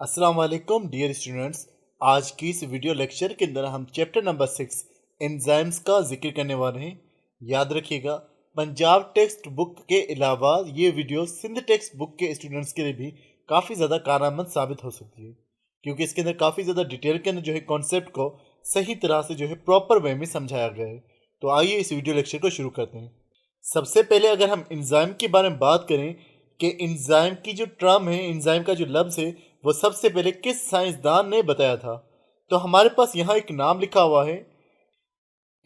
अस्सलाम वालेकुम dear students. आज की इस वीडियो लेक्चर के अंदर हम चैप्टर नंबर 6 एंजाइम्स का जिक्र करने वाले हैं। याद रखिएगा, पंजाब टेक्स्ट बुक के अलावा ये वीडियो सिंध टेक्स्ट बुक के स्टूडेंट्स के लिए भी काफ़ी ज़्यादा कारआमद साबित हो सकती है, क्योंकि इसके अंदर काफ़ी ज़्यादा डिटेल के अंदर जो है कॉन्सेप्ट को सही तरह से जो है प्रॉपर वे में समझाया गया है। तो आइए इस वीडियो लेक्चर को शुरू करते हैं। सबसे पहले अगर हम एंजाइम के बारे में बात करें कि एंजाइम की जो टर्म है, एंजाइम का जो लफ्ज़ है, वो सबसे पहले किस साइंसदान ने बताया था, तो हमारे पास यहाँ एक नाम लिखा हुआ है।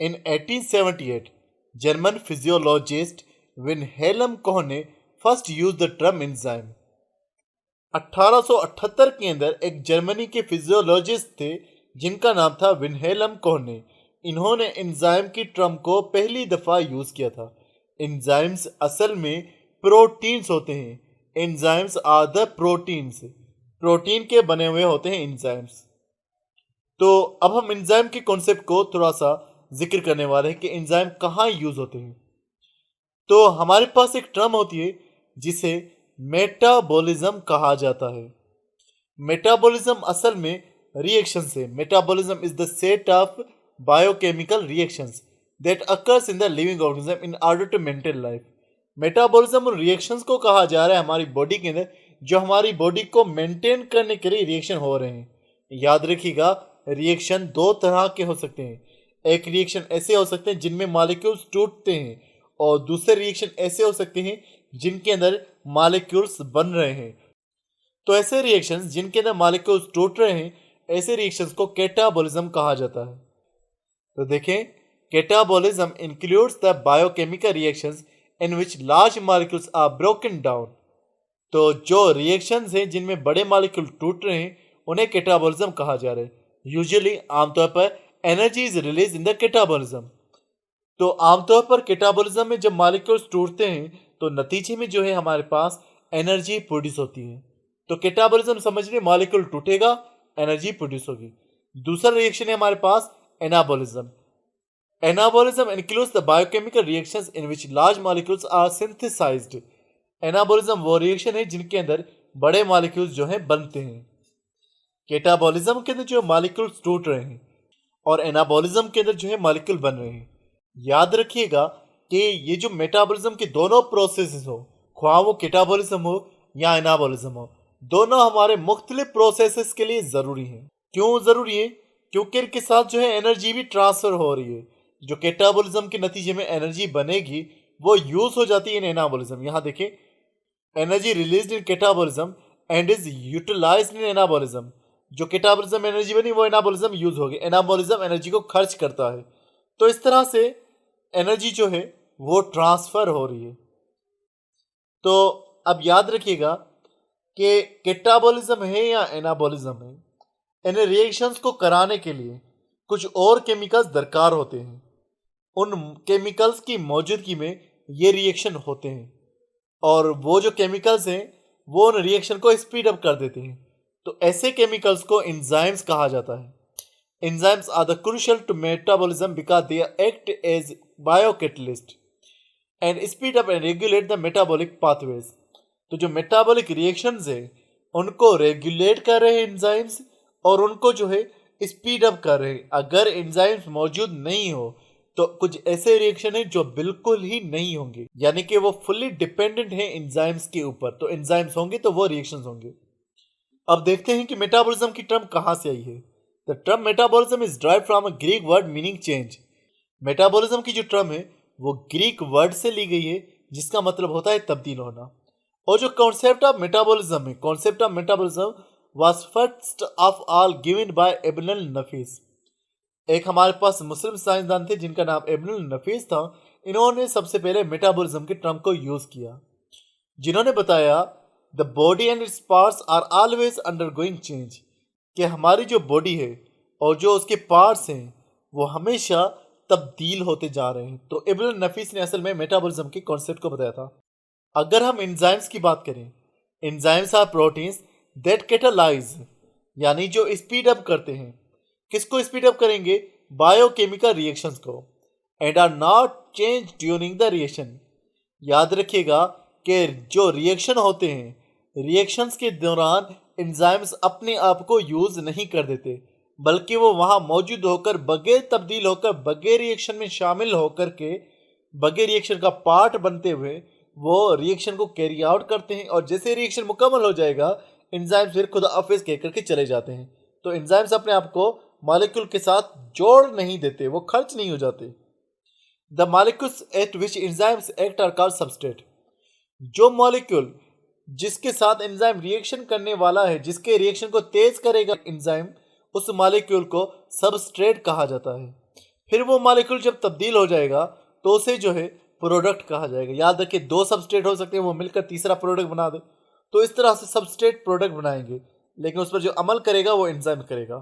इन 1878 जर्मन फिजियोलॉजिस्ट विनहेलम कोह ने first use the term enzyme. 1878 के अंदर एक जर्मनी के फिजियोलॉजिस्ट थे जिनका नाम था विनहेलम कोह ने। इन्होंने एंजाइम की टर्म को पहली दफ़ा यूज़ किया था। एंजाइम्स असल में प्रोटीन्स होते हैं। Enzymes are the proteins, protein के बने हुए होते हैं एंजाइम्स। तो अब हम एंजाइम के कॉन्सेप्ट को थोड़ा सा जिक्र करने वाले हैं कि एंजाइम कहाँ यूज होते हैं। तो हमारे पास एक टर्म होती है जिसे मेटाबॉलिज्म कहा जाता है। मेटाबॉलिज्म असल में रिएक्शन से, metabolism is the set of biochemical reactions that occurs in the living organism in order to maintain life. Metabolism उन रिएक्शंस को कहा जा रहा है हमारी बॉडी के अंदर जो हमारी बॉडी को मेंटेन करने के लिए रिएक्शन हो रहे हैं। याद रखिएगा, रिएक्शन दो तरह के हो सकते हैं। एक रिएक्शन ऐसे हो सकते हैं जिनमें मॉलिक्यूल्स टूटते हैं, और दूसरे रिएक्शन ऐसे हो सकते हैं जिनके अंदर मॉलिक्यूल्स बन रहे हैं। तो ऐसे रिएक्शंस जिनके अंदर मॉलिक्यूल्स टूट रहे हैं, ऐसे रिएक्शंस को कैटाबॉलिज्म कहा जाता है। तो देखें, catabolism includes the biochemical reactions in which large molecules are broken down. तो जो रिएक्शंस हैं जिनमें बड़े मॉलिक्यूल टूट रहे हैं उन्हें कैटाबॉलिज्म कहा जा रहा है। यूजुअली आमतौर पर energy is release in the catabolism. तो आमतौर पर कैटाबॉलिज्म में जब मॉलिक्यूल्स टूटते हैं तो नतीजे में जो है हमारे पास एनर्जी प्रोड्यूस होती है। तो कैटाबॉलिज्म समझिए, मॉलिक्यूल टूटेगा, एनर्जी प्रोड्यूस होगी। दूसरा रिएक्शन है हमारे पास anabolism. Anabolism includes the biochemical reactions in which large molecules are synthesized. Anabolism वो रिएक्शन है जिनके अंदर बड़े मॉलिक्यूल्स जो हैं बनते हैं। कैटाबॉलिज्म के अंदर जो मॉलिक्यूल्स टूट रहे हैं और एनाबॉलिज्म के अंदर जो है मॉलिक्यूल बन रहे हैं। याद रखिएगा कि ये जो मेटाबॉलिज्म के दोनों प्रोसेसेस हो, ख्वाह वो कैटाबॉलिज्म हो या एनाबॉलिज्म हो, दोनों हमारे मुख्तलिफ प्रोसेसेस के लिए ज़रूरी हैं। क्यों ज़रूरी है? क्योंकि इनके साथ जो है एनर्जी भी ट्रांसफ़र हो रही है। जो कैटाबॉलिज्म के नतीजे में एनर्जी बनेगी वो यूज़ हो जाती है इन एनाबॉलिज्म। यहाँ देखें, energy released in catabolism and is utilised in anabolism. जो कैटाबॉलिज्म एनर्जी बनी वो एनाबॉलिज्म यूज होगी। एनाबॉलिज्म एनर्जी को खर्च करता है। तो इस तरह से एनर्जी जो है वो ट्रांसफर हो रही है। तो अब याद रखिएगा कि कैटाबॉलिज्म है या एनाबॉलिज्म है, इन रिएक्शंस को कराने के लिए कुछ और केमिकल्स दरकार होते हैं। उन केमिकल्स की मौजूदगी में ये रिएक्शन होते हैं, और वो जो केमिकल्स हैं वो उन रिएक्शन को स्पीड अप कर देते हैं। तो ऐसे केमिकल्स को एंजाइम्स कहा जाता है। Enzymes are the crucial to metabolism because they act as biocatalyst and speed up and regulate the metabolic pathways. तो जो मेटाबॉलिक रिएक्शंस हैं उनको रेगुलेट कर रहे हैं एंजाइम्स, और उनको जो है स्पीड अप कर रहे हैं। अगर एंजाइम्स मौजूद नहीं हो तो कुछ ऐसे रिएक्शन है जो बिल्कुल ही नहीं होंगे, यानी कि वो फुल्ली डिपेंडेंट है एंजाइम्स के ऊपर। तो एंजाइम्स होंगे तो वो रिएक्शंस होंगे। अब देखते हैं कि मेटाबॉलिज्म की टर्म कहाँ से आई है। The term metabolism is drive from a Greek word meaning change. Metabolism की जो टर्म है वो ग्रीक वर्ड से ली गई है जिसका मतलब होता है तब्दील होना। और जो कॉन्सेप्ट ऑफ मेटाबॉलिज्म है, concept of metabolism was first of all given by Ibn Nafis. एक हमारे पास मुस्लिम साइंसदान थे जिनका नाम इब्न नफीस था। इन्होंने सबसे पहले मेटाबॉलिज्म के टर्म को यूज किया, जिन्होंने बताया the body and its parts are always undergoing change, कि हमारी जो बॉडी है और जो उसके पार्ट्स हैं वो हमेशा तब्दील होते जा रहे हैं। तो इब्न नफीस ने असल में मेटाबॉलिज्म के कॉन्सेप्ट को बताया था। अगर हम एंजाइम्स की बात करें, enzymes are proteins that catalyse, यानी जो स्पीड अप करते हैं। किसको स्पीड अप करेंगे? बायोकेमिकल रिएक्शंस को। And are not change during the reaction. याद रखिएगा कि जो रिएक्शन होते हैं, रिएक्शंस के दौरान एंजाइम्स अपने आप को यूज नहीं कर देते, बल्कि वो वहां मौजूद होकर बगैर तब्दील होकर, बगैर रिएक्शन में शामिल होकर के, बगैर रिएक्शन का पार्ट बनते हुए वो रिएक्शन को कैरी आउट करते हैं। और जैसे रिएक्शन मुकम्मल हो जाएगा, एंजाइम्स फिर खुद हाफिज कह करके चले जाते हैं। तो एंजाइम्स अपने आप को मॉलिक्यूल के साथ जोड़ नहीं देते, वो खर्च नहीं हो जाते। The molecules at which enzymes act are called substrate. जो मॉलिक्यूल जिसके साथ एंजाइम रिएक्शन करने वाला है, जिसके रिएक्शन को तेज करेगा एंजाइम, उस मॉलिक्यूल को सबस्ट्रेट कहा जाता है। फिर वो मॉलिक्यूल जब तब्दील हो जाएगा तो उसे जो है प्रोडक्ट कहा जाएगा। याद रखिए, दो सबस्ट्रेट हो सकते हैं, वो मिलकर तीसरा प्रोडक्ट बना दे, तो इस तरह से सबस्ट्रेट प्रोडक्ट बनाएंगे, लेकिन उस पर जो अमल करेगा वो एंजाइम करेगा।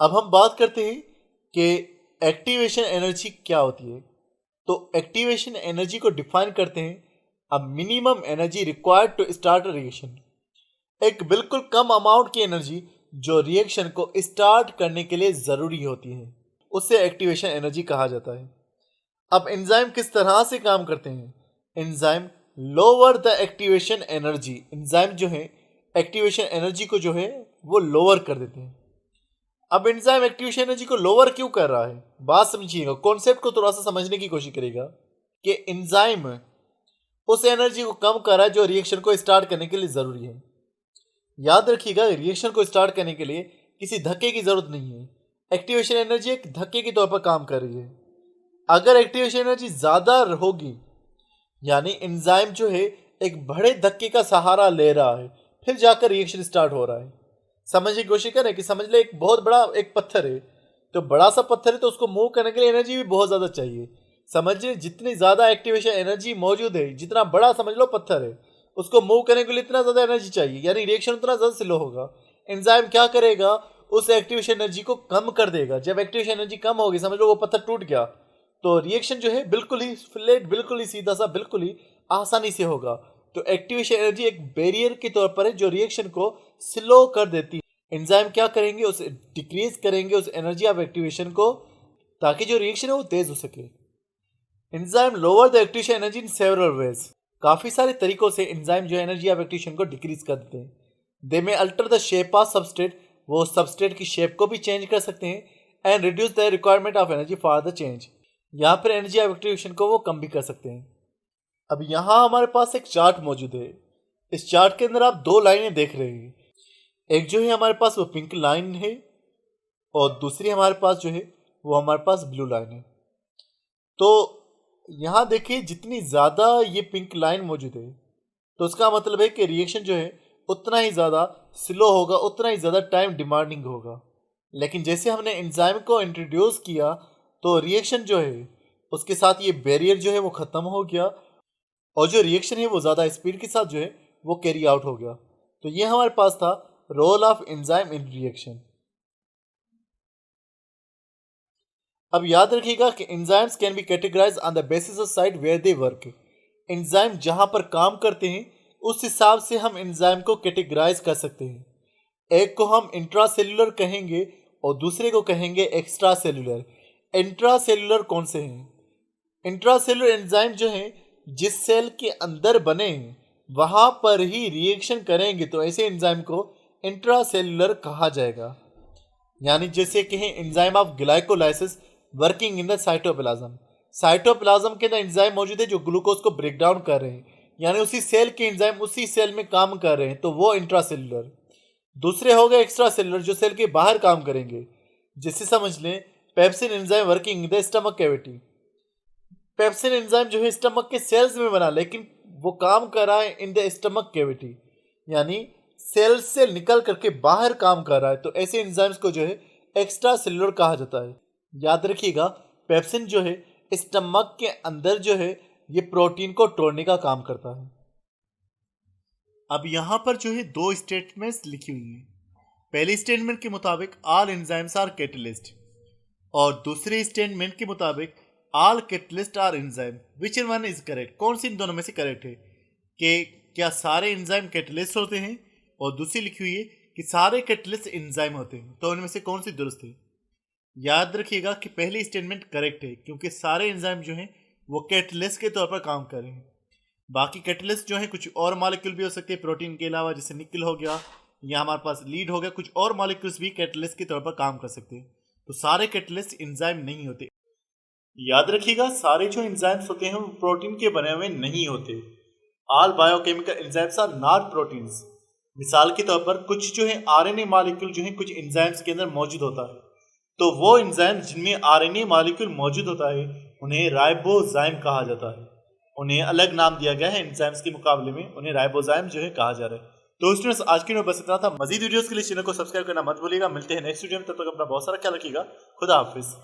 अब हम बात करते हैं कि एक्टिवेशन एनर्जी क्या होती है। तो एक्टिवेशन एनर्जी को डिफाइन करते हैं a minimum energy required to start a reaction. एक बिल्कुल कम अमाउंट की एनर्जी जो रिएक्शन को स्टार्ट करने के लिए ज़रूरी होती है, उससे एक्टिवेशन एनर्जी कहा जाता है। अब एंजाइम किस तरह से काम करते हैं? Enzyme lower the activation energy. Enzyme जो है एक्टिवेशन एनर्जी को जो है वो लोअर कर देते हैं। अब एंजाइम एक्टिवेशन एनर्जी को लोअर क्यों कर रहा है? बात समझिएगा, कॉन्सेप्ट को थोड़ा सा समझने की कोशिश करेगा कि एंजाइम उस एनर्जी को कम कर रहा है जो रिएक्शन को स्टार्ट करने के लिए ज़रूरी है। याद रखिएगा, रिएक्शन को स्टार्ट करने के लिए किसी धक्के की ज़रूरत नहीं है। एक्टिवेशन एनर्जी एक धक्के के तौर पर काम कर रही है। अगर एक्टिवेशन एनर्जी ज़्यादा होगी, यानी एंजाइम जो है एक बड़े धक्के का सहारा ले रहा है, फिर जाकर रिएक्शन स्टार्ट हो रहा है। समझने की कोशिश करें कि समझ ले एक बहुत बड़ा एक पत्थर है, तो बड़ा सा पत्थर है तो उसको मूव करने के लिए एनर्जी भी बहुत ज़्यादा चाहिए। समझिए, जितनी ज़्यादा एक्टिवेशन एनर्जी मौजूद है, जितना बड़ा समझ लो पत्थर है, उसको मूव करने के लिए इतना ज़्यादा एनर्जी चाहिए, यानी रिएक्शन उतना ज़्यादा स्लो होगा। एंजाइम क्या करेगा? उस एक्टिवेशन एनर्जी को कम कर देगा। जब एक्टिवेशन एनर्जी कम होगी, समझ लो वो पत्थर टूट गया, तो रिएक्शन जो है बिल्कुल ही फ्लैट, बिल्कुल ही सीधा सा, बिल्कुल ही आसानी से होगा। तो एक्टिवेशन एनर्जी एक बैरियर के तौर पर है जो रिएक्शन को स्लो कर देती है। एंजाइम क्या करेंगे? उसे डिक्रीज करेंगे उस एनर्जी ऑफ एक्टिवेशन को, ताकि जो रिएक्शन है वो तेज हो सके। Enzyme lower the activation energy in several ways. काफ़ी सारे तरीकों से एंजाइम जो एनर्जी ऑफ एक्टिवेशन को डिक्रीज कर देते हैं। दे में alter the shape of substrate. वो सबस्ट्रेट की शेप को भी चेंज कर सकते हैं। And reduce the requirement of energy for the change. यहाँ पर एनर्जी ऑफ एक्टिवेशन को वो कम भी कर सकते हैं। अब यहाँ हमारे पास एक चार्ट मौजूद है। इस चार्ट के अंदर आप दो लाइनें देख रहे हैं। एक जो है हमारे पास वो पिंक लाइन है, और दूसरी हमारे पास जो है वो हमारे पास ब्लू लाइन है। तो यहाँ देखिए, जितनी ज़्यादा ये पिंक लाइन मौजूद है, तो उसका मतलब है कि रिएक्शन जो है उतना ही ज़्यादा स्लो होगा, उतना ही ज़्यादा टाइम डिमांडिंग होगा। लेकिन जैसे हमने एंजाइम को इंट्रोड्यूस किया, तो रिएक्शन जो है उसके साथ ये बैरियर जो है वो ख़त्म हो गया, और जो रिएक्शन है वो ज़्यादा स्पीड के साथ जो है वो कैरी आउट हो गया। तो ये हमारे पास था role of enzyme in reaction. अब याद रखिएगा कि enzymes can be categorise on the basis of site where they work. Enzyme जहाँ पर काम करते हैं उस हिसाब से हम एंजाइम को कैटेगराइज कर सकते हैं। एक को हम इंट्रासेल्युलर कहेंगे और दूसरे को कहेंगे एक्स्ट्रा सेल्युलर। इंट्रासेल्युलर कौन से हैं? इंट्रासेल्युलर एंजाइम जो हैं जिस सेल के अंदर बने हैं वहाँ पर ही रिएक्शन करेंगे, तो ऐसे एंजाइम को इंट्रासेल्युलर कहा जाएगा। यानी जैसे कहें enzyme of glycolysis working in the cytoplasm. Cytoplasm के अंदर एंजाइम मौजूद है जो ग्लूकोज को ब्रेक डाउन कर रहे हैं, यानी उसी सेल के एंजाइम उसी सेल में काम कर रहे हैं, तो वो इंट्रासेल्युलर। दूसरे हो गए एक्स्ट्रा सेल्युलर, जो सेल के बाहर काम करेंगे। जैसे समझ लें pepsin enzyme working in the stomach cavity. Pepsin enzyme जो है स्टमक के सेल्स में बना, लेकिन वो काम कर रहा है इन द स्टमक कैविटी, यानी सेल से निकल करके बाहर काम कर रहा है। तो ऐसे एंजाइम्स को जो है एक्स्ट्रा सेल्युलर कहा जाता है। याद रखिएगा, पेप्सिन जो है स्टमक के अंदर जो है ये प्रोटीन को तोड़ने का काम करता है। अब यहाँ पर जो है दो स्टेटमेंट्स लिखी हुई हैं। पहले स्टेटमेंट के मुताबिक ऑल एंजाइम्स आर कैटलिस्ट, और दूसरे स्टेटमेंट के मुताबिक all catalyst are enzyme. Which one is correct? कौन सी इन दोनों में से करेक्ट है कि क्या सारे एंजाइम कैटलिस्ट होते हैं, और दूसरी लिखी हुई है कि सारे कैटलिस्ट एंजाइम होते हैं, तो उनमें से कौन सी दुरुस्त है? याद रखिएगा कि पहली स्टेटमेंट करेक्ट है, क्योंकि सारे एंजाइम जो हैं वो कैटलिस्ट के तौर पर काम कर रहे हैं। बाकी कैटलिस्ट जो है कुछ और मॉलिक्यूल भी हो सकते हैं प्रोटीन के अलावा, जैसे निकल हो गया या हमारे पास लीड हो गया, कुछ और मॉलिक्यूल्स भी कैटलिस्ट के तौर पर काम कर सकते हैं। तो सारे कैटलिस्ट एंजाइम नहीं होते। याद रखिएगा, सारे जो एंजाइम्स होते हैं वो प्रोटीन के बने हुए नहीं होते। All biochemical enzymes are not proteins. मिसाल के तौर पर कुछ जो है आरएनए मॉलिक्यूल जो है कुछ एंजाइम्स के अंदर मौजूद होता है, तो वो एंजाइम्स जिनमें आरएनए मॉलिक्यूल मौजूद होता है उन्हें राइबोजाइम कहा जाता है। उन्हें अलग नाम दिया गया है, एंजाइम्स के मुकाबले में उन्हें राइबोजाइम जो है कहा जा रहा है। तो स्टूडेंट्स, आज की वीडियो बस इतना था। मजीद वीडियोस के लिए चैनल को सब्सक्राइब करना मत भूलिएगा। मिलते हैं नेक्स्ट वीडियो में, तब तक अपना बहुत सारा ख्याल रखिएगा। खुदा हाफिज।